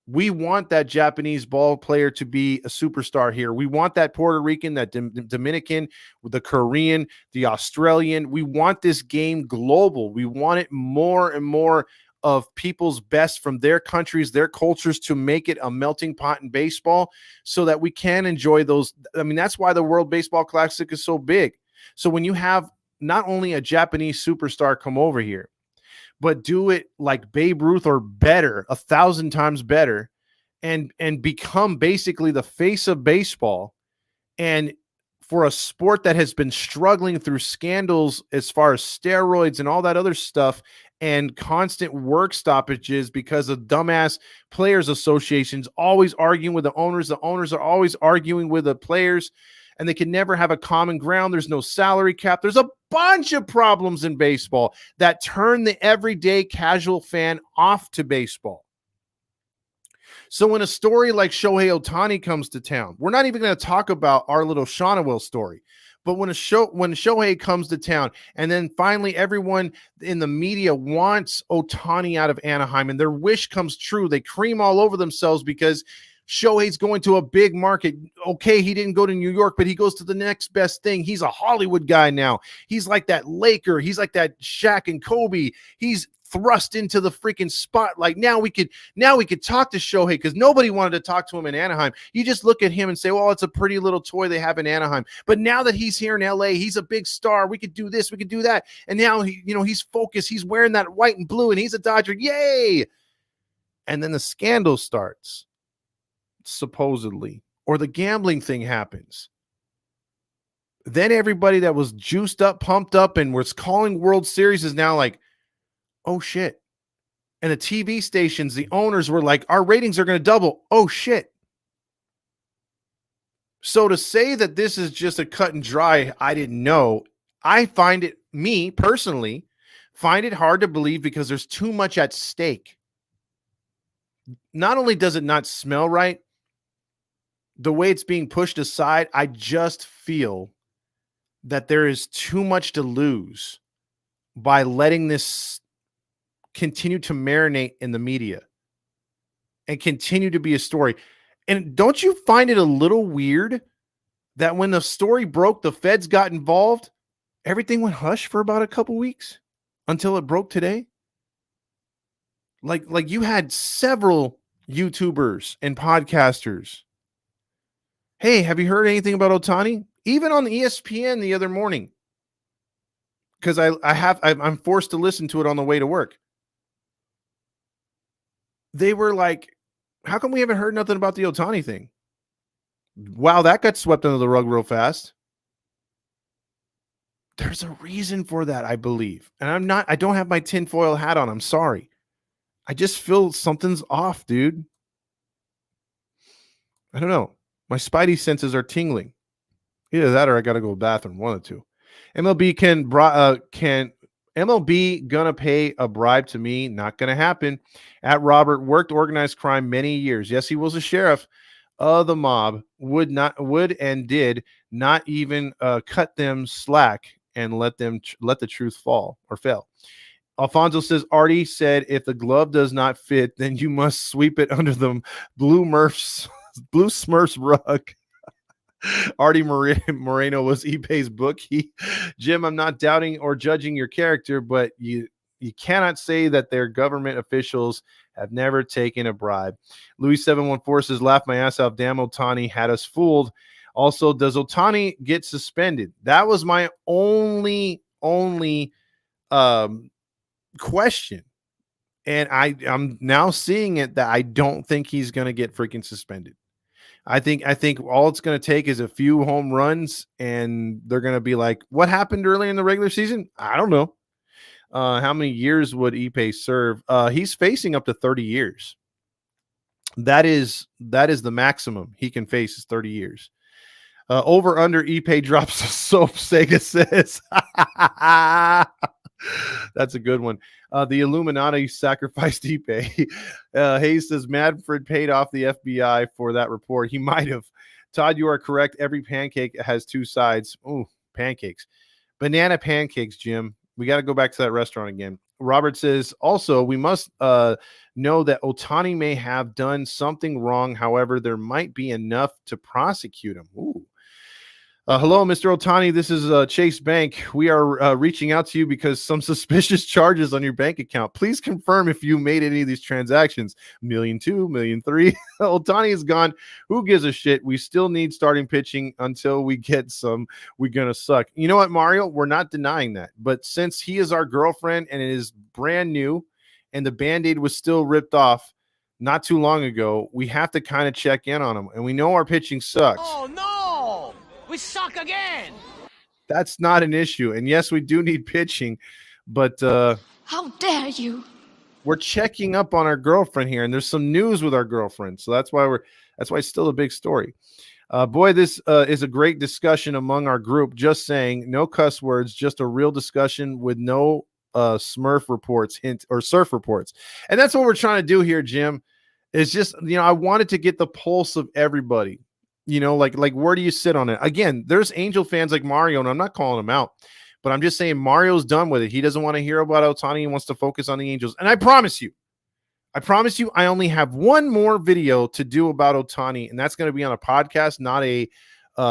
We want that Japanese ball player to be a superstar here. We want that Puerto Rican, that Dominican, the Korean, the Australian. We want this game global. We want it more and more of people's best from their countries, their cultures, to make it a melting pot in baseball so that we can enjoy those. I mean, that's why the World Baseball Classic is so big. So when you have not only a Japanese superstar come over here, but do it like Babe Ruth or better, 1,000 times better, and become basically the face of baseball. And for a sport that has been struggling through scandals as far as steroids and all that other stuff and constant work stoppages because of dumbass players associations always arguing with the owners are always arguing with the players, and they can never have a common ground. There's no salary cap. There's a bunch of problems in baseball that turn the everyday casual fan off to baseball. So when a story like Shohei Otani comes to town, we're not even going to talk about our little Shaunaville story. But when Shohei comes to town, and then finally everyone in the media wants Otani out of Anaheim, and their wish comes true, they cream all over themselves because Shohei's going to a big market. Okay, he didn't go to New York, but he goes to the next best thing. He's a Hollywood guy now. He's like that Laker. He's like that Shaq and Kobe. He's thrust into the freaking spotlight. Now we could talk to Shohei because nobody wanted to talk to him in Anaheim. You just look at him and say, well, it's a pretty little toy they have in Anaheim. But now that he's here in LA, he's a big star. We could do this, we could do that. And now he's focused. He's wearing that white and blue and he's a Dodger. Yay! And then the scandal starts, supposedly, or the gambling thing happens. Then everybody that was juiced up, pumped up, and was calling World Series is now like, oh shit. And the TV stations, the owners were like, our ratings are going to double. Oh shit. So to say that this is just a cut and dry, I didn't know, I find it, me personally, find it hard to believe because there's too much at stake. Not only does it not smell right, the way it's being pushed aside, I just feel that there is too much to lose by letting this continue to marinate in the media and continue to be a story. And don't you find it a little weird that when the story broke, the feds got involved, everything went hush for about a couple weeks until it broke today? Like you had several YouTubers and podcasters. Hey, have you heard anything about Otani? Even on ESPN the other morning, because I'm forced to listen to it on the way to work. They were like, how come we haven't heard nothing about the Otani thing? Wow, that got swept under the rug real fast. There's a reason for that, I believe. And I don't have my tinfoil hat on. I'm sorry. I just feel something's off, dude. I don't know. My spidey senses are tingling. Either that or I got to go to the bathroom. One of the two. MLB can MLB gonna pay a bribe to me? Not gonna happen. At Robert worked organized crime many years. Yes, he was a sheriff of the mob. Would and did not even cut them slack and let the truth fall or fail. Alfonso says Artie said if the glove does not fit, then you must sweep it under the blue Smurfs rug. Artie Moreno was Ippei's bookie. Jim, I'm not doubting or judging your character, but you cannot say that their government officials have never taken a bribe. Louis 714 says, laugh my ass off. Damn, Otani had us fooled. Also, does Otani get suspended? That was my only question. And I'm now seeing it that I don't think he's going to get freaking suspended. I think all it's going to take is a few home runs, and they're going to be like, what happened earlier in the regular season? I don't know. How many years would Ippei serve? He's facing up to 30 years. That is the maximum he can face is 30 years. Over under Ippei drops a soap, Sega says. That's a good one. The Illuminati sacrificed Ippei. Hayes says Manfred paid off the FBI for that report. He might have. Todd, you are correct. Every pancake has two sides. Ooh, pancakes. Banana pancakes, Jim. We got to go back to that restaurant again. Robert says, also, we must know that Otani may have done something wrong. However, there might be enough to prosecute him. Ooh. Hello, Mr. Otani. This is Chase Bank. We are reaching out to you because some suspicious charges on your bank account. Please confirm if you made any of these transactions. $1.2 million, $1.3 million. Otani is gone. Who gives a shit? We still need starting pitching until we get some. We're going to suck. You know what, Mario? We're not denying that. But since he is our girlfriend and it is brand new and the Band-Aid was still ripped off not too long ago, we have to kind of check in on him. And we know our pitching sucks. Oh, no! We suck again. That's not an issue. And yes, we do need pitching, but how dare you? We're checking up on our girlfriend here, and there's some news with our girlfriend. So that's why it's still a big story. Boy, this is a great discussion among our group. Just saying, no cuss words, just a real discussion with no Smurf reports, surf reports. And that's what we're trying to do here, Jim. It's just, I wanted to get the pulse of everybody. Like where do you sit on it? Again, there's Angel fans like Mario, and I'm not calling him out, but I'm just saying Mario's done with it. He doesn't want to hear about Otani. He wants to focus on the Angels. And I promise you, I only have one more video to do about Otani, and that's going to be on a podcast, not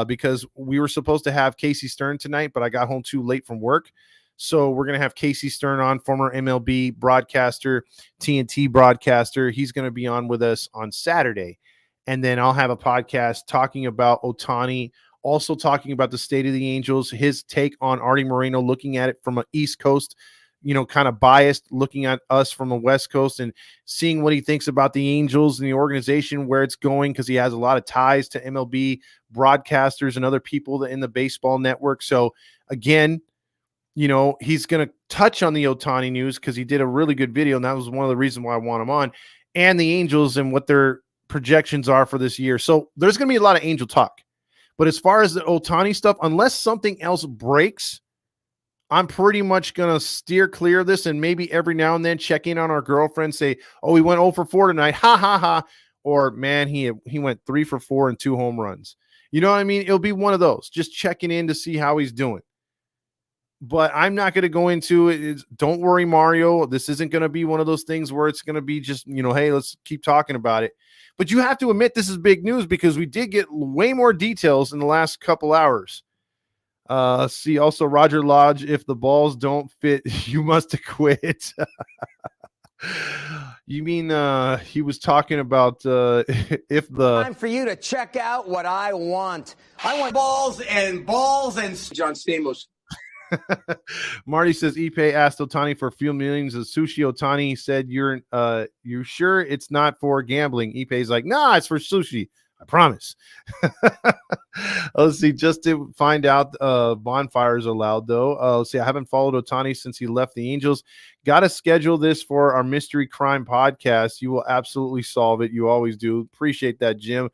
because we were supposed to have Casey Stern tonight, but I got home too late from work. So we're going to have Casey Stern on, former MLB broadcaster, TNT broadcaster. He's going to be on with us on Saturday. And then I'll have a podcast talking about Otani, also talking about the state of the Angels, his take on Artie Moreno, looking at it from an East Coast, kind of biased, looking at us from the West Coast and seeing what he thinks about the Angels and the organization, where it's going, because he has a lot of ties to MLB broadcasters and other people in the baseball network. So again, he's going to touch on the Otani news because he did a really good video, and that was one of the reasons why I want him on, and the Angels and what their projections are for this year. So there's going to be a lot of Angel talk. But as far as the Otani stuff, unless something else breaks, I'm pretty much going to steer clear of this, and maybe every now and then check in on our girlfriend, say, oh, he went 0 for 4 tonight. Ha, ha, ha. Or, man, he went 3 for 4 and 2 home runs. You know what I mean? It'll be one of those. Just checking in to see how he's doing. But I'm not going to go into it. Don't worry, Mario. This isn't going to be one of those things where it's going to be just, hey, let's keep talking about it. But you have to admit this is big news because we did get way more details in the last couple hours. See, also Roger Lodge, if the balls don't fit, you must quit. You mean he was talking about if the time for you to check out what I want. I want balls and John Stamos. Marty says Ippei asked Otani for a few millions of sushi. Otani said, you sure it's not for gambling? Ippei's like, nah, it's for sushi. I promise. Let's see. Just to find out, bonfires allowed though. Let's see. I haven't followed Otani since he left the Angels. Got to schedule this for our mystery crime podcast. You will absolutely solve it. You always do. Appreciate that, Jim.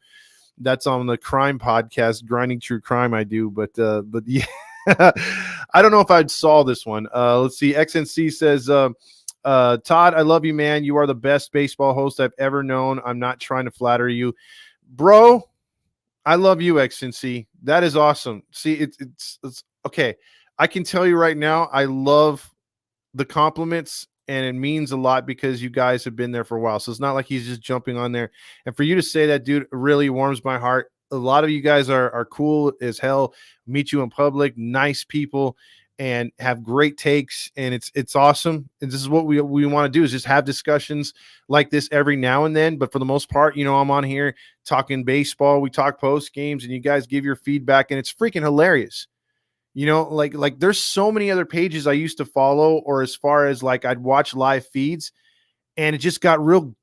That's on the crime podcast, Grinding True Crime. I do, but yeah, I don't know if I'd saw this one. Let's see. XNC says, Todd, I love you, man. You are the best baseball host I've ever known. I'm not trying to flatter you, bro. I love you, XNC. That is awesome. See, it's okay. I can tell you right now, I love the compliments, and it means a lot because you guys have been there for a while. So it's not like he's just jumping on there. And for you to say that, dude, really warms my heart. A lot of you guys are cool as hell. Meet you in public, nice people, and have great takes. And it's awesome. And this is what we want to do, is just have discussions like this every now and then. But for the most part, I'm on here talking baseball. We talk post games, and you guys give your feedback, and it's freaking hilarious. Like there's so many other pages I used to follow, or as far as like I'd watch live feeds, and it just got real,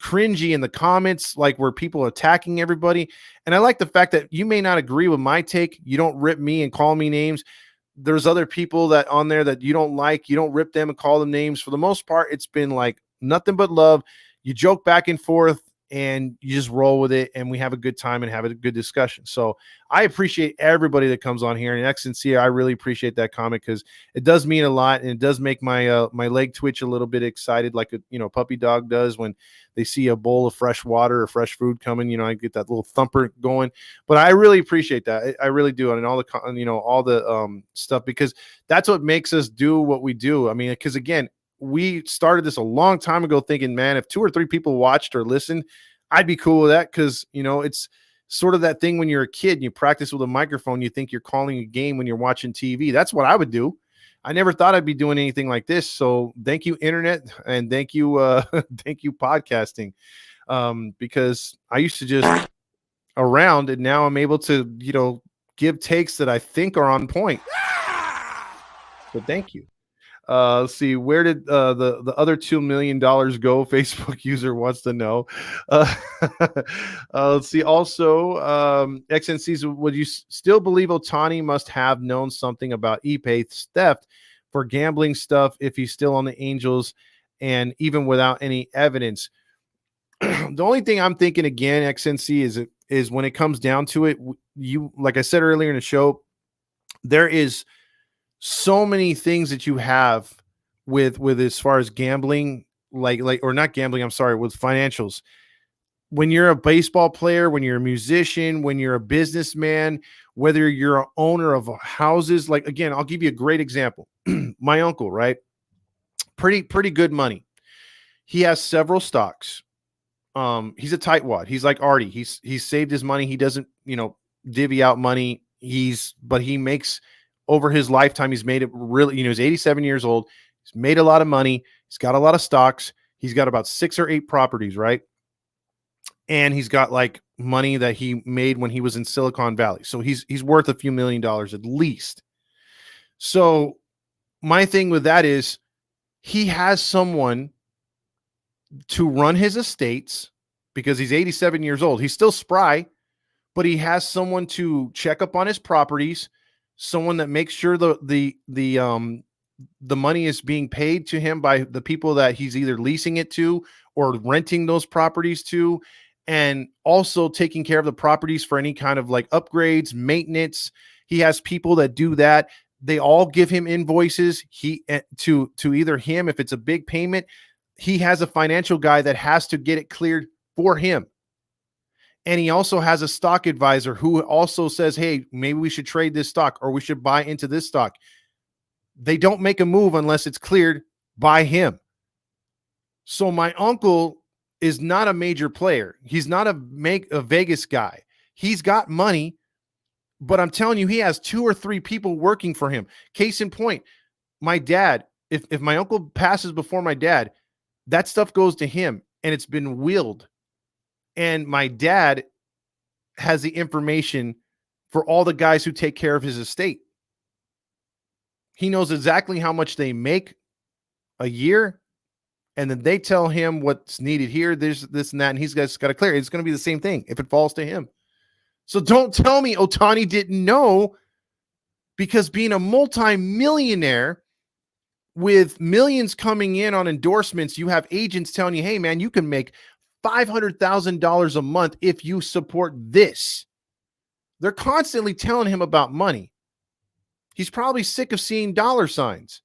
cringy in the comments, like where people are attacking everybody. And I like the fact that you may not agree with my take. You don't rip me and call me names. There's other people that on there that you don't like. You don't rip them and call them names. For the most part, it's been like nothing but love. You joke back and forth, and you just roll with it, and we have a good time and have a good discussion. So I appreciate everybody that comes on here. And XNC, I really appreciate that comment, because it does mean a lot, and it does make my my leg twitch a little bit excited, like a puppy dog does when they see a bowl of fresh water or fresh food coming. I get that little thumper going. But I really appreciate that. I really do, and all the stuff, because that's what makes us do what we do. I mean, because again, we started this a long time ago thinking, man, if 2 or 3 people watched or listened, I'd be cool with that. Because, it's sort of that thing when you're a kid and you practice with a microphone, you think you're calling a game when you're watching TV. That's what I would do. I never thought I'd be doing anything like this. So thank you, internet, and thank you, thank you, podcasting, because I used to just around, and now I'm able to, give takes that I think are on point. So thank you. Let's see, where did the other $2 million go? Facebook user wants to know. Let's see. Also, XNC's, would you still believe Otani must have known something about Ippei's theft for gambling stuff if he's still on the Angels, and even without any evidence? The only thing I'm thinking again, XNC, is when it comes down to it, like I said earlier in the show, there is so many things that you have with as far as gambling, or not gambling, I'm sorry, with financials. When you're a baseball player, when you're a musician, when you're a businessman, whether you're an owner of houses, like, again, I'll give you a great example. My uncle, right? Pretty good money. He has several stocks. He's a tightwad. He's like Artie. He's saved his money. He doesn't, divvy out money. But he makes, over his lifetime, he's made it really, he's 87 years old. He's made a lot of money. He's got a lot of stocks. He's got about 6 or 8 properties, right? And he's got like money that he made when he was in Silicon Valley. So he's worth a few $1 million at least. So my thing with that is, he has someone to run his estates, because he's 87 years old. He's still spry, but he has someone to check up on his properties, someone that makes sure the money is being paid to him by the people that he's either leasing it to or renting those properties to, and also taking care of the properties for any kind of like upgrades, maintenance. He has people that do that. They all give him invoices. To either him, if it's a big payment, he has a financial guy that has to get it cleared for him. And he also has a stock advisor who also says, hey, maybe we should trade this stock, or we should buy into this stock. They don't make a move unless it's cleared by him. So my uncle is not a major player. He's not a Vegas guy. He's got money, but I'm telling you, he has 2 or 3 people working for him. Case in point, my dad, if my uncle passes before my dad, that stuff goes to him, and it's been willed. And my dad has the information for all the guys who take care of his estate. He knows exactly how much they make a year, and then they tell him what's needed here, this and that, and he's got to clear it. It's going to be the same thing if it falls to him. So don't tell me Otani didn't know, because being a multi-millionaire with millions coming in on endorsements, you have agents telling you, hey, man, you can make $500,000 a month if you support this. They're constantly telling him about money. He's probably sick of seeing dollar signs.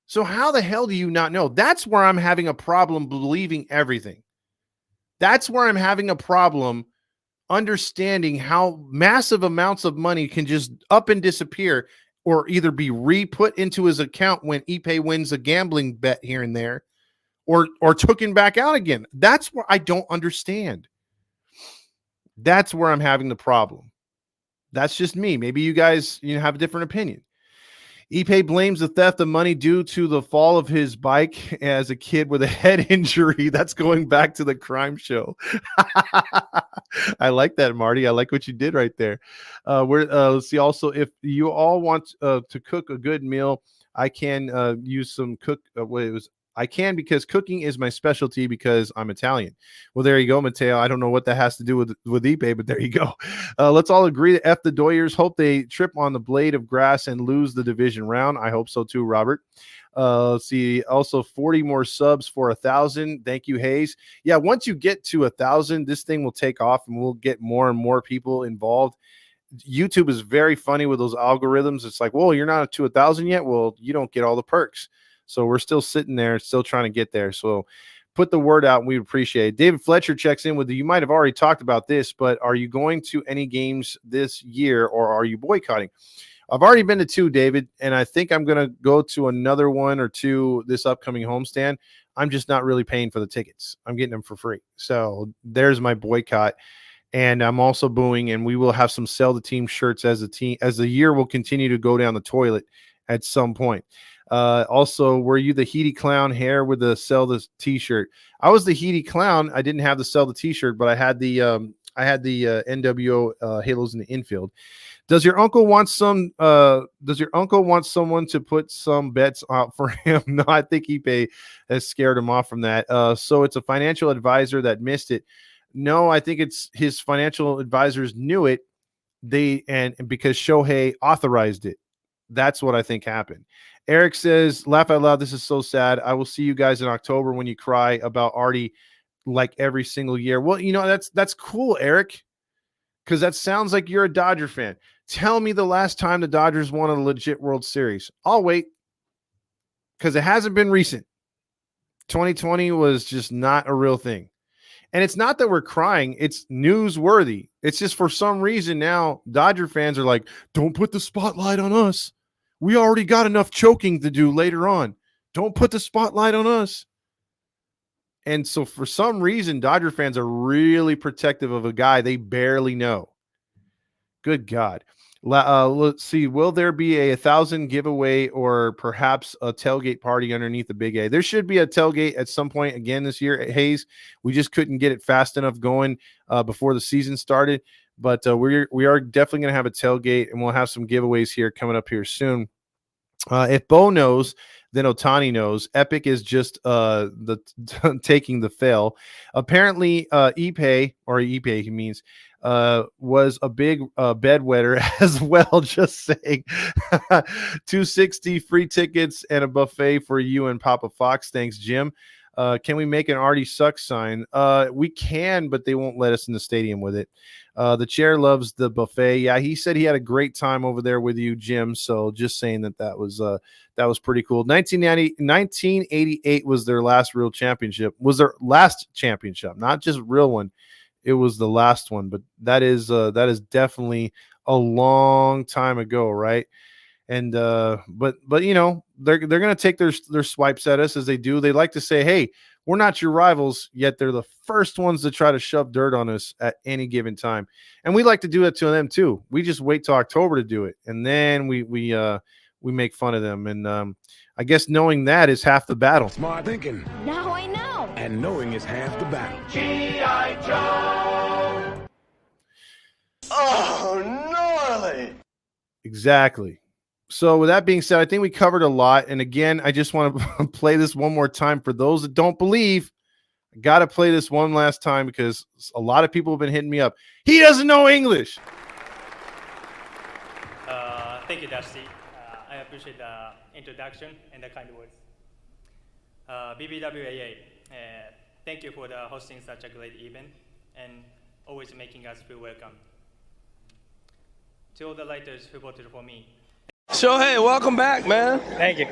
So how the hell do you not know? That's where I'm having a problem believing everything. That's where I'm having a problem understanding how massive amounts of money can just up and disappear or either be re-put into his account when Ippei wins a gambling bet here and there or taken back out again. That's where I don't understand. That's where I'm having the problem. That's just me. Maybe you guys have a different opinion. Ippei blames the theft of money due to the fall of his bike as a kid with a head injury. That's going back to the crime show. I like that, Marty. I like what you did right there. Let's see. Also, if you all want to cook a good meal, I can use some cook. I can because cooking is my specialty because I'm Italian. Well, there you go, Matteo. I don't know what that has to do with Ippei, but there you go. Let's all agree that F the Doyers. Hope they trip on the blade of grass and lose the division round. I hope so too, Robert. Let's see. Also, 40 more subs for 1,000. Thank you, Hayes. Yeah, once you get to 1,000, this thing will take off and we'll get more and more people involved. YouTube is very funny with those algorithms. It's like, well, you're not to 1,000 yet. Well, you don't get all the perks. So we're still sitting there, still trying to get there. So put the word out and we appreciate it. David Fletcher checks in with you might have already talked about this, but are you going to any games this year or are you boycotting? I've already been to 2, David, and I think I'm going to go to another 1 or 2 this upcoming homestand. I'm just not really paying for the tickets. I'm getting them for free. So there's my boycott. And I'm also booing, and we will have some sell the team shirts as the year will continue to go down the toilet at some point. Also, were you the Heady Clown hair with the sell the t-shirt? I was the Heady Clown. I didn't have the sell the t-shirt, but I had the NWO halos in the infield. Does your uncle want someone to put some bets out for him? No, I think Ippei has scared him off from that. So it's a financial advisor that missed it. No, I think it's his financial advisors knew it. And because Shohei authorized it. That's what I think happened. Eric says, laugh out loud. This is so sad. I will see you guys in October when you cry about Artie like every single year. Well, that's cool, Eric, because that sounds like you're a Dodger fan. Tell me the last time the Dodgers won a legit World Series. I'll wait because it hasn't been recent. 2020 was just not a real thing. And it's not that we're crying. It's newsworthy. It's just for some reason now Dodger fans are like, don't put the spotlight on us. We already got enough choking to do later on. Don't put the spotlight on us. And so for some reason, Dodger fans are really protective of a guy they barely know. Good God. Let's see. Will there be a 1,000 giveaway or perhaps a tailgate party underneath the Big A? There should be a tailgate at some point again this year at Hayes. We just couldn't get it fast enough going before the season started. But we are definitely going to have a tailgate, and we'll have some giveaways here coming up here soon. If Bo knows, then Otani knows. Epic is just taking the fail. Apparently, Ippei, he means, was a big bedwetter as well. Just saying. 260 free tickets and a buffet for you and Papa Fox. Thanks, Jim. Can we make an Artie Sucks sign? We can, but they won't let us in the stadium with it. The chair loves the buffet. Yeah, he said he had a great time over there with you, Jim. So just saying that was pretty cool. 1988 was their last real championship. Was their last championship, not just real one. It was the last one, but that is definitely a long time ago, right? And but they're gonna take their swipes at us as they do. They like to say, hey, we're not your rivals, yet they're the first ones to try to shove dirt on us at any given time. And we like to do that to them too. We just wait till October to do it, and then we make fun of them. And I guess knowing that is half the battle. Smart thinking. Now I know. And knowing is half the battle. G.I. Joe! Oh, gnarly! Exactly. So with that being said, I think we covered a lot. And again, I just want to play this one more time for those that don't believe. I got to play this one last time because a lot of people have been hitting me up. He doesn't know English. Thank you, Dusty. I appreciate the introduction and the kind words. BBWAA, thank you for hosting such a great event and always making us feel welcome. To all the writers who voted for me. Shohei, welcome back, man. Thank you.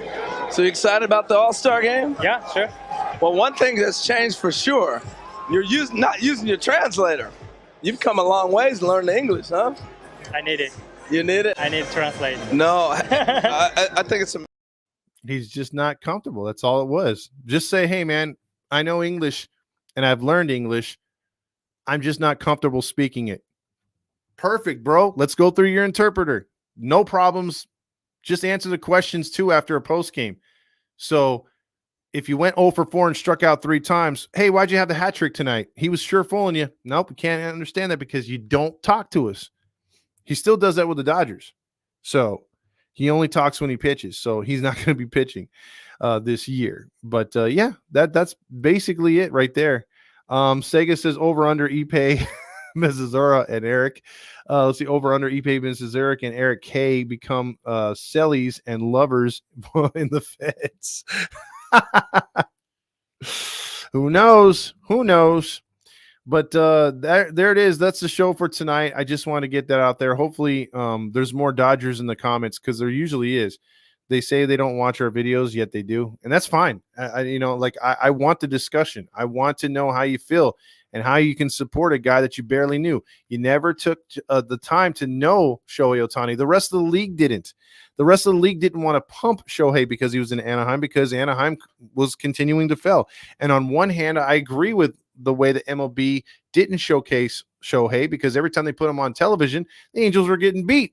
So you excited about the All-Star game? Yeah, sure. Well, one thing that's changed for sure, you're not using your translator. You've come a long ways to learn the English, huh? I need it. You need it? I need to translate. No, I think it's a He's just not comfortable. That's all it was. Just say, hey, man, I know English and I've learned English. I'm just not comfortable speaking it. Perfect, bro. Let's go through your interpreter. No problems. Just answer the questions too after a post game. So if you went 0 for 4 and struck out 3 times, hey, why'd you have the hat trick tonight? He was sure fooling you. Nope, we can't understand that because you don't talk to us. He still does that with the Dodgers. So he only talks when he pitches. So he's not going to be pitching this year. But yeah, that's basically it right there. Sega says over under Ippei, Mizuzura, and Eric. Let's see, over under Ippei, Mizuzura, and Eric K become sellies and lovers in the Feds. Who knows? Who knows? But there it is. That's the show for tonight. I just want to get that out there. Hopefully, there's more Dodgers in the comments because there usually is. They say they don't watch our videos, yet they do, and that's fine. I want the discussion. I want to know how you feel and how you can support a guy that you barely knew. You never took the time to know Shohei Otani. The rest of the league didn't. The rest of the league didn't want to pump Shohei because he was in Anaheim because Anaheim was continuing to fail. And on one hand, I agree with the way the MLB didn't showcase Shohei because every time they put him on television, the Angels were getting beat.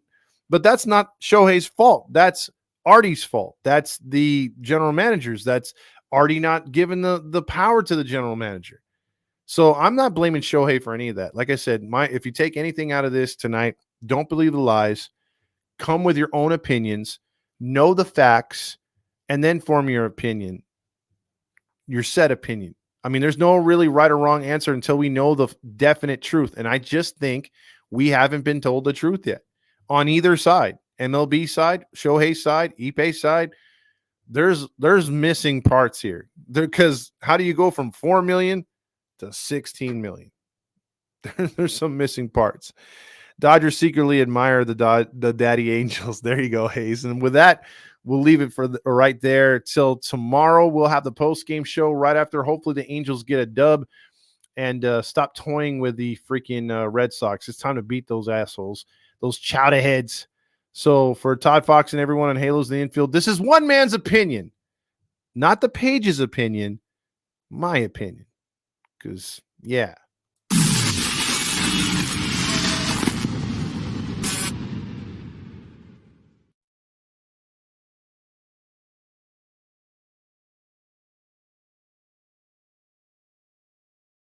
But that's not Shohei's fault. That's Artie's fault. That's the general managers. That's Artie not giving the power to the general manager. So I'm not blaming Shohei for any of that. Like I said, if you take anything out of this tonight, don't believe the lies. Come with your own opinions, know the facts, and then form your opinion, your set opinion. I mean, there's no really right or wrong answer until we know the definite truth. And I just think we haven't been told the truth yet on either side. MLB side, Shohei side, Ippei side. There's missing parts here. Because how do you go from 4 million to 16 million? There's some missing parts. Dodgers secretly admire the Daddy Angels. There you go, Hayes. And with that, we'll leave it for right there till tomorrow. We'll have the post-game show right after. Hopefully the Angels get a dub and stop toying with the freaking Red Sox. It's time to beat those assholes, those chowder heads. So for Todd Fox and everyone on Halos in the infield, this is one man's opinion, not the page's opinion, my opinion. Because, yeah.